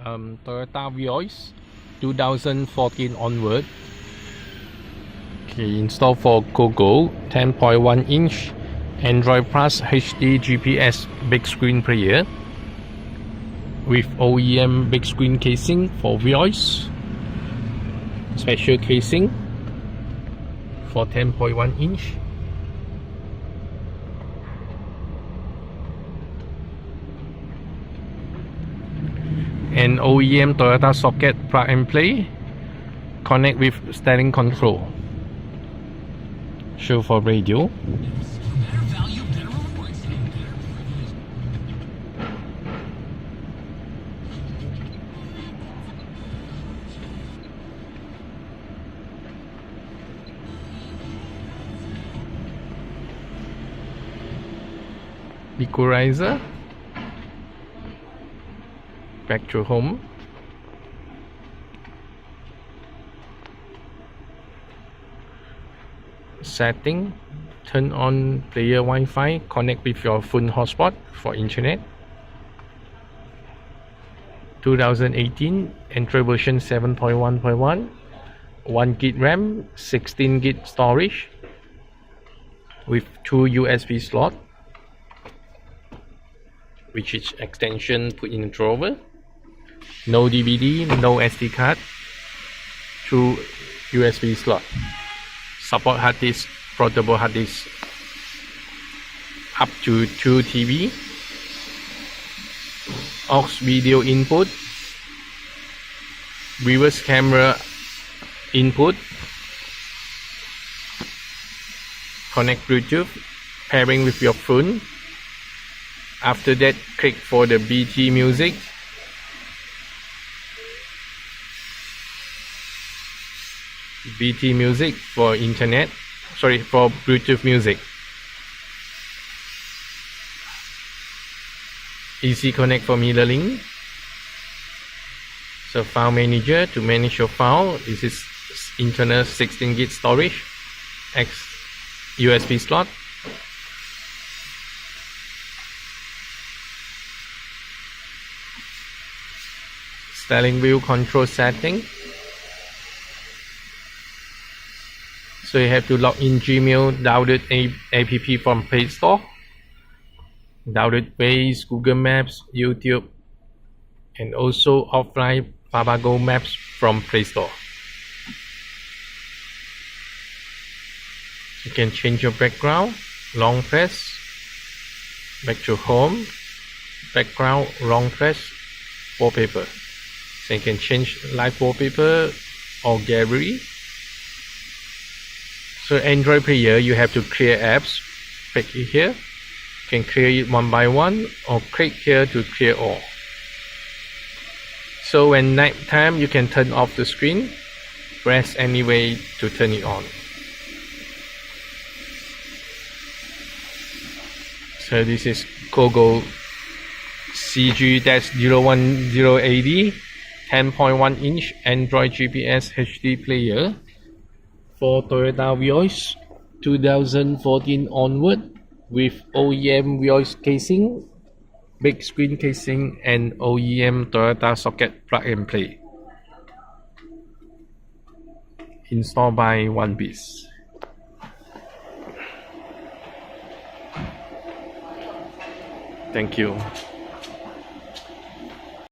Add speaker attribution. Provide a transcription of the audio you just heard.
Speaker 1: Toyota Vios 2014 onward. Okay, installed for Cogoo 10.1 inch Android Plus HD GPS big screen player with OEM big screen casing for Vios, special casing for 10.1 inch. And OEM Toyota socket plug and play, connect with steering control. Show for radio. Equalizer. Back to home. Setting. Turn on player Wi-Fi. Connect with your phone hotspot for internet. 2018 Android version 7.1.1. 1 gig RAM, 16 gig storage with 2 USB slot, which is extension put in the drawer. No DVD, no SD card, 2 USB slot. Support hard disk, portable hard disk, up to 2 TV. Aux video input, reverse camera input, connect Bluetooth, pairing with your phone. After that, click for the BT music. BT music for internet, for Bluetooth music. Easy connect for mirroring. So file manager to manage your file. This is internal 16 gig storage, X USB slot. Steering wheel control setting. So you have to log in Gmail, download app from Play Store, download Waze, Google Maps, YouTube, and also offline Papago Maps from Play Store. You can change your background, long press, back to home, background, long press, wallpaper. So you can change live wallpaper or gallery. So Android player, you have to clear apps. Click here. You can clear it one by one, or click here to clear all. So when night time, you can turn off the screen. Press any way to turn it on. So this is Cogoo CG-01080 10.1 inch Android GPS HD player for Toyota Vios 2014 onward with OEM Vios casing, big screen casing, and OEM Toyota socket plug and play. Installed by one piece. Thank you.